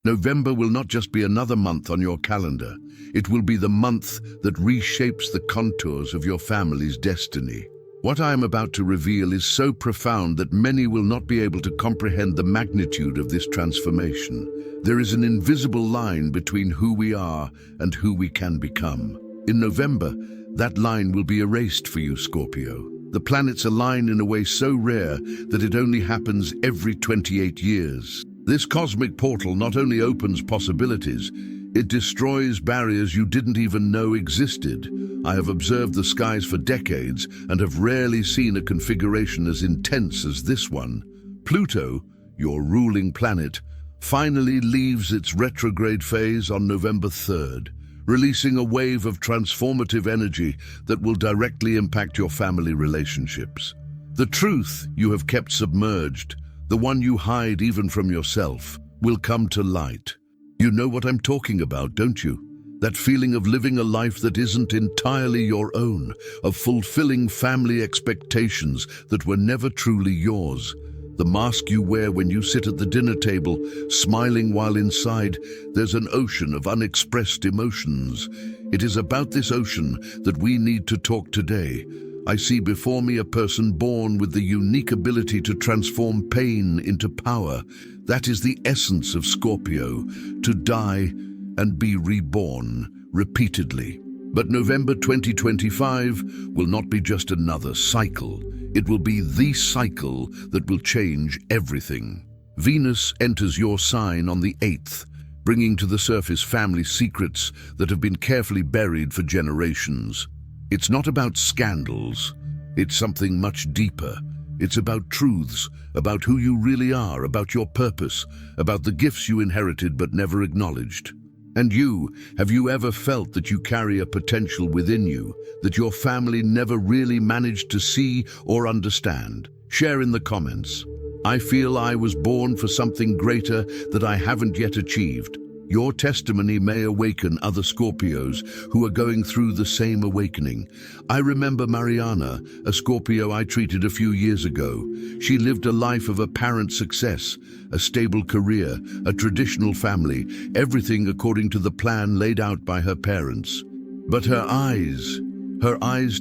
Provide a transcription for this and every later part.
November will not just be another month on your calendar. It will be the month that reshapes the contours of your family's destiny. What I am about to reveal is so profound that many will not be able to comprehend the magnitude of this transformation. There is an invisible line between who we are and who we can become. In November, that line will be erased for you, Scorpio. The planets align in a way so rare that it only happens every 28 years. This cosmic portal not only opens possibilities, it destroys barriers you didn't even know existed. I have observed the skies for decades and have rarely seen a configuration as intense as this one. Pluto, your ruling planet, finally leaves its retrograde phase on November 3rd, releasing a wave of transformative energy that will directly impact your family relationships. The truth you have kept submerged, the one you hide even from yourself, will come to light. You know what I'm talking about, don't you? That feeling of living a life that isn't entirely your own, of fulfilling family expectations that were never truly yours. The mask you wear when you sit at the dinner table, smiling while inside there's an ocean of unexpressed emotions. It is about this ocean that we need to talk today. I see before me a person born with the unique ability to transform pain into power. That is the essence of Scorpio, to die and be reborn repeatedly. But November 2025 will not be just another cycle. It will be the cycle that will change everything. Venus enters your sign on the 8th, bringing to the surface family secrets that have been carefully buried for generations. It's not about scandals. It's something much deeper. It's about truths, about who you really are, about your purpose, about the gifts you inherited but never acknowledged. And you, have you ever felt that you carry a potential within you that your family never really managed to see or understand? Share in the comments. I feel I was born for something greater that I haven't yet achieved. Your testimony may awaken other Scorpios who are going through the same awakening. I remember Mariana, a Scorpio I treated a few years ago. She lived a life of apparent success, a stable career, a traditional family, everything according to the plan laid out by her parents. But her eyes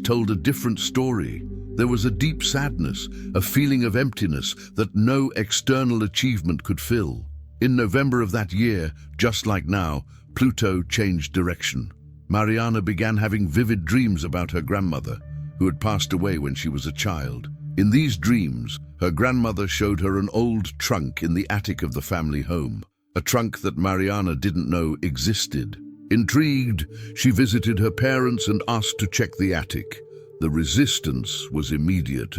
told a different story. There was a deep sadness, a feeling of emptiness that no external achievement could fill. In November of that year, just like now, Pluto changed direction. Mariana began having vivid dreams about her grandmother, who had passed away when she was a child. In these dreams, her grandmother showed her an old trunk in the attic of the family home, a trunk that Mariana didn't know existed. Intrigued, she visited her parents and asked to check the attic. The resistance was immediate.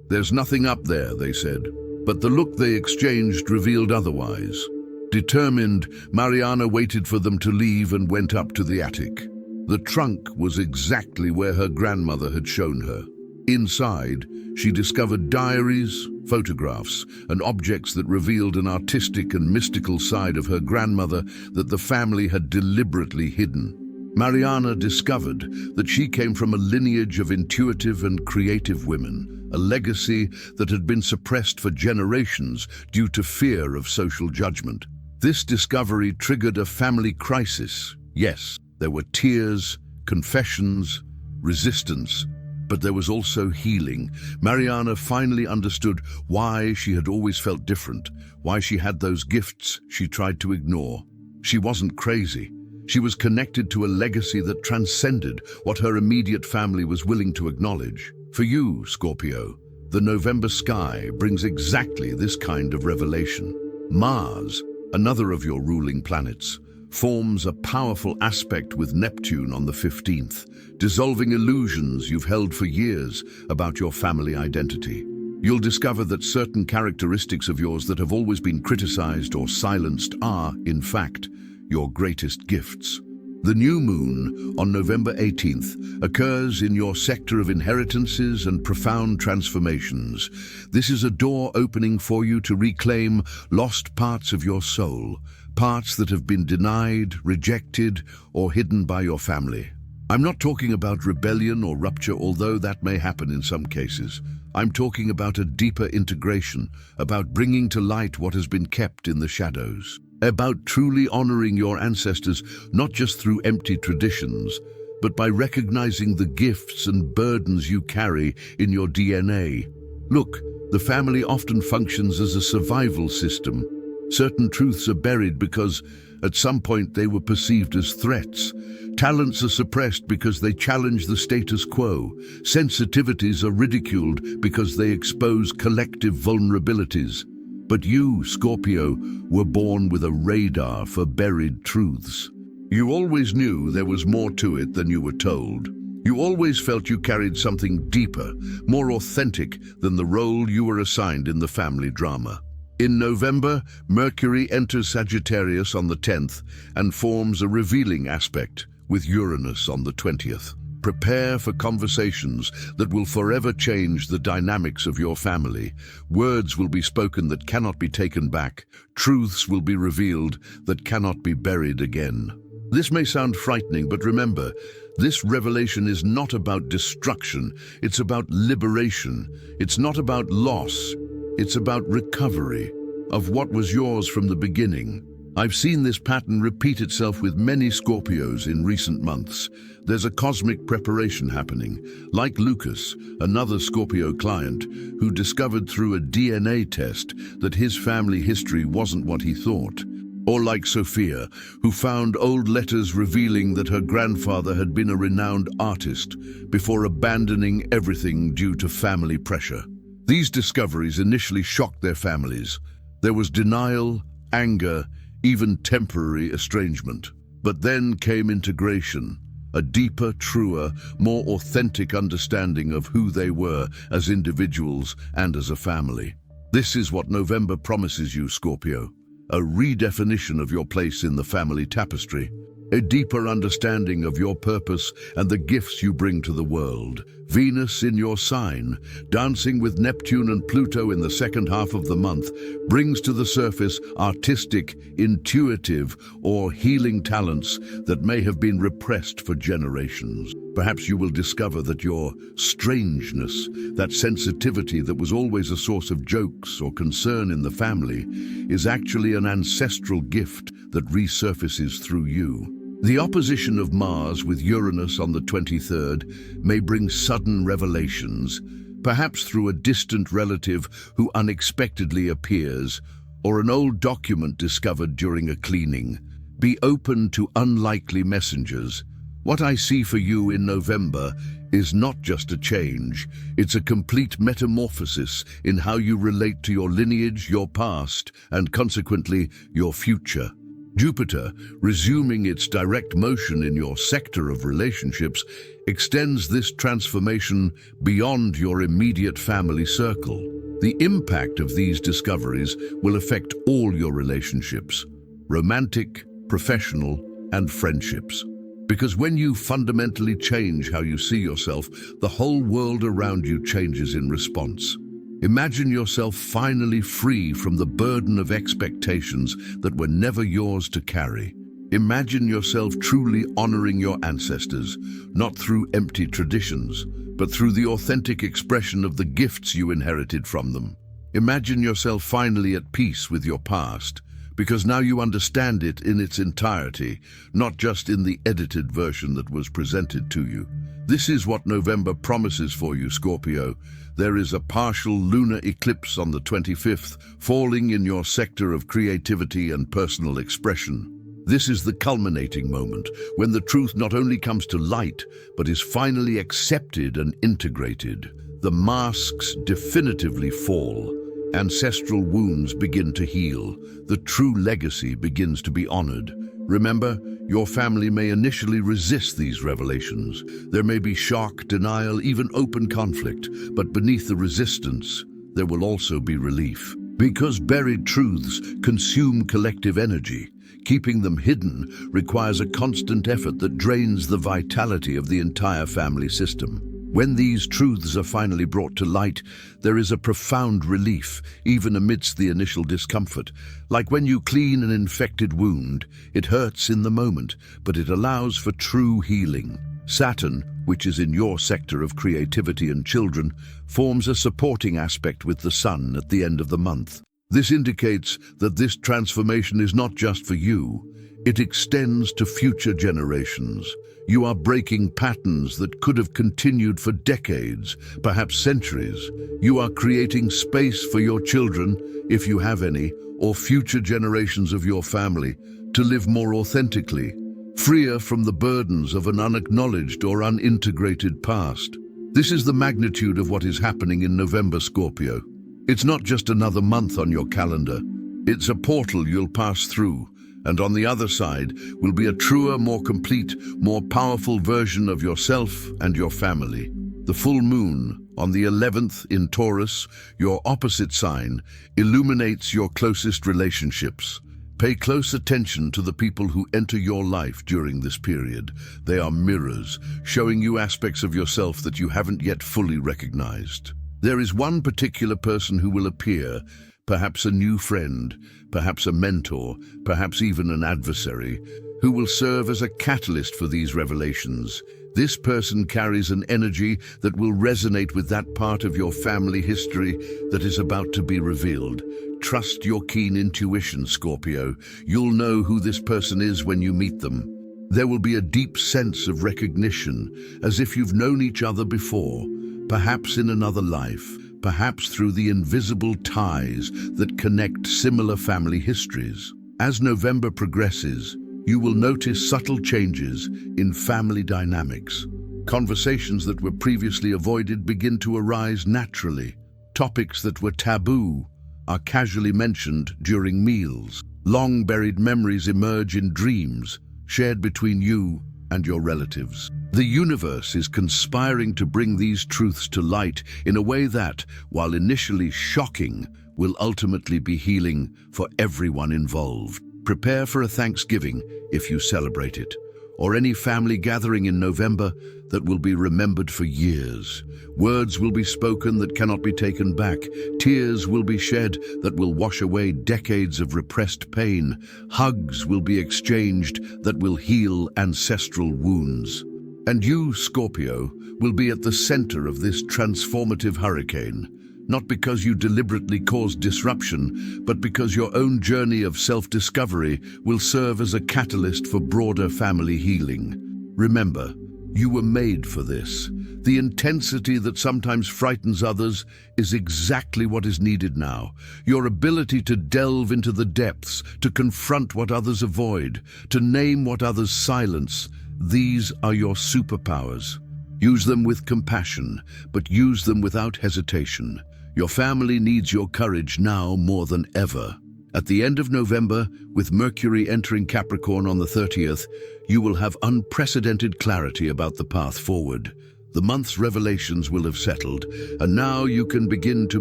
There's nothing up there, they said. But the look they exchanged revealed otherwise. Determined, Mariana waited for them to leave and went up to the attic. The trunk was exactly where her grandmother had shown her. Inside, she discovered diaries, photographs, and objects that revealed an artistic and mystical side of her grandmother that the family had deliberately hidden. Mariana discovered that she came from a lineage of intuitive and creative women, a legacy that had been suppressed for generations due to fear of social judgment. This discovery triggered a family crisis. Yes, there were tears, confessions, resistance, but there was also healing. Mariana finally understood why she had always felt different, why she had those gifts she tried to ignore. She wasn't crazy. She was connected to a legacy that transcended what her immediate family was willing to acknowledge. For you, Scorpio, the November sky brings exactly this kind of revelation. Mars, another of your ruling planets, forms a powerful aspect with Neptune on the 15th, dissolving illusions you've held for years about your family identity. You'll discover that certain characteristics of yours that have always been criticized or silenced are, in fact, your greatest gifts. The new moon on November 18th occurs in your sector of inheritances and profound transformations. This is a door opening for you to reclaim lost parts of your soul, parts that have been denied, rejected, or hidden by your family. I'm not talking about rebellion or rupture, although that may happen in some cases. I'm talking about a deeper integration, about bringing to light what has been kept in the shadows. about truly honoring your ancestors, not just through empty traditions, but by recognizing the gifts and burdens you carry in your DNA. Look, the family often functions as a survival system. Certain truths are buried because at some point they were perceived as threats. Talents are suppressed because they challenge the status quo. Sensitivities are ridiculed because they expose collective vulnerabilities. But you, Scorpio, were born with a radar for buried truths. You always knew there was more to it than you were told. You always felt you carried something deeper, more authentic than the role you were assigned in the family drama. In November, Mercury enters Sagittarius on the 10th and forms a revealing aspect with Uranus on the 20th. Prepare for conversations that will forever change the dynamics of your family. Words will be spoken that cannot be taken back. Truths will be revealed that cannot be buried again. This may sound frightening, but remember, this revelation is not about destruction. It's about liberation. It's not about loss. It's about recovery of what was yours from the beginning. I've seen this pattern repeat itself with many Scorpios in recent months. There's a cosmic preparation happening, like Lucas, another Scorpio client, who discovered through a DNA test that his family history wasn't what he thought. Or like Sophia, who found old letters revealing that her grandfather had been a renowned artist before abandoning everything due to family pressure. These discoveries initially shocked their families. There was denial, anger, even temporary estrangement. But then came integration, a deeper, truer, more authentic understanding of who they were as individuals and as a family. This is what November promises you, Scorpio. A redefinition of your place in the family tapestry. A deeper understanding of your purpose and the gifts you bring to the world. Venus in your sign, dancing with Neptune and Pluto in the second half of the month, brings to the surface artistic, intuitive, or healing talents that may have been repressed for generations. Perhaps you will discover that your strangeness, that sensitivity that was always a source of jokes or concern in the family, is actually an ancestral gift that resurfaces through you. The opposition of Mars with Uranus on the 23rd may bring sudden revelations, perhaps through a distant relative who unexpectedly appears, or an old document discovered during a cleaning. Be open to unlikely messengers. What I see for you in November is not just a change, it's a complete metamorphosis in how you relate to your lineage, your past, and consequently, your future. Jupiter, resuming its direct motion in your sector of relationships, extends this transformation beyond your immediate family circle. The impact of these discoveries will affect all your relationships, romantic, professional, and friendships. Because when you fundamentally change how you see yourself, the whole world around you changes in response. Imagine yourself finally free from the burden of expectations that were never yours to carry. Imagine yourself truly honoring your ancestors, not through empty traditions, but through the authentic expression of the gifts you inherited from them. Imagine yourself finally at peace with your past, because now you understand it in its entirety, not just in the edited version that was presented to you. This is what November promises for you, Scorpio. There is a partial lunar eclipse on the 25th, falling in your sector of creativity and personal expression. This is the culminating moment, when the truth not only comes to light, but is finally accepted and integrated. The masks definitively fall. Ancestral wounds begin to heal. The true legacy begins to be honored. Remember, your family may initially resist these revelations. There may be shock, denial, even open conflict, but beneath the resistance, there will also be relief. Because buried truths consume collective energy, keeping them hidden requires a constant effort that drains the vitality of the entire family system. When these truths are finally brought to light, there is a profound relief, even amidst the initial discomfort. Like when you clean an infected wound, it hurts in the moment, but it allows for true healing. Saturn, which is in your sector of creativity and children, forms a supporting aspect with the Sun at the end of the month. This indicates that this transformation is not just for you, it extends to future generations. You are breaking patterns that could have continued for decades, perhaps centuries. You are creating space for your children, if you have any, or future generations of your family, to live more authentically, freer from the burdens of an unacknowledged or unintegrated past. This is the magnitude of what is happening in November, Scorpio. It's not just another month on your calendar. It's a portal you'll pass through, and on the other side will be a truer, more complete, more powerful version of yourself and your family. The full moon, on the 11th in Taurus, your opposite sign, illuminates your closest relationships. Pay close attention to the people who enter your life during this period. They are mirrors, showing you aspects of yourself that you haven't yet fully recognized. There is one particular person who will appear, perhaps a new friend, perhaps a mentor, perhaps even an adversary, who will serve as a catalyst for these revelations. This person carries an energy that will resonate with that part of your family history that is about to be revealed. Trust your keen intuition, Scorpio. You'll know who this person is when you meet them. There will be a deep sense of recognition, as if you've known each other before, perhaps in another life, perhaps through the invisible ties that connect similar family histories. As November progresses, you will notice subtle changes in family dynamics. Conversations that were previously avoided begin to arise naturally. Topics that were taboo are casually mentioned during meals. Long-buried memories emerge in dreams, shared between you and your relatives. The universe is conspiring to bring these truths to light in a way that, while initially shocking, will ultimately be healing for everyone involved. Prepare for a Thanksgiving, if you celebrate it, or any family gathering in November that will be remembered for years. Words will be spoken that cannot be taken back. Tears will be shed that will wash away decades of repressed pain. Hugs will be exchanged that will heal ancestral wounds. And you, Scorpio, will be at the center of this transformative hurricane. Not because you deliberately caused disruption, but because your own journey of self-discovery will serve as a catalyst for broader family healing. Remember, you were made for this. The intensity that sometimes frightens others is exactly what is needed now. Your ability to delve into the depths, to confront what others avoid, to name what others silence, these are your superpowers. Use them with compassion, but use them without hesitation. Your family needs your courage now more than ever. At the end of November, with Mercury entering Capricorn on the 30th, you will have unprecedented clarity about the path forward. The month's revelations will have settled, and now you can begin to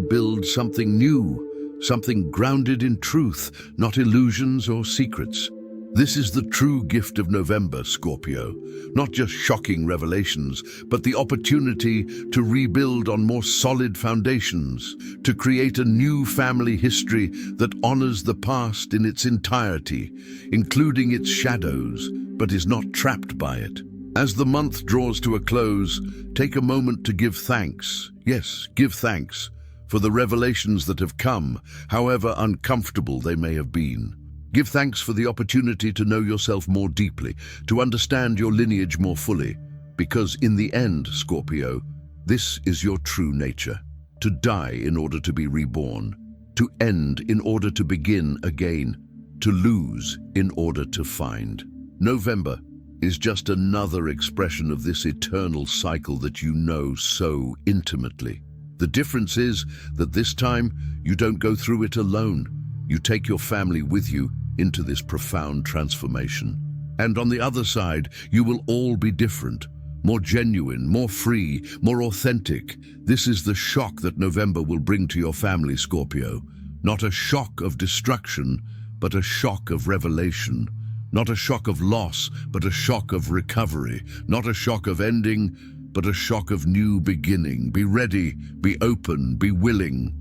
build something new, something grounded in truth, not illusions or secrets. This is the true gift of November, Scorpio. Not just shocking revelations, but the opportunity to rebuild on more solid foundations, to create a new family history that honors the past in its entirety, including its shadows, but is not trapped by it. As the month draws to a close, take a moment to give thanks. Yes, give thanks for the revelations that have come, however uncomfortable they may have been. Give thanks for the opportunity to know yourself more deeply, to understand your lineage more fully, because in the end, Scorpio, this is your true nature. To die in order to be reborn, to end in order to begin again, to lose in order to find. November is just another expression of this eternal cycle that you know so intimately. The difference is that this time you don't go through it alone. You take your family with you into this profound transformation. And on the other side, you will all be different, more genuine, more free, more authentic. This is the shock that November will bring to your family, Scorpio. Not a shock of destruction, but a shock of revelation. Not a shock of loss, but a shock of recovery. Not a shock of ending, but a shock of new beginning. Be ready, be open, be willing.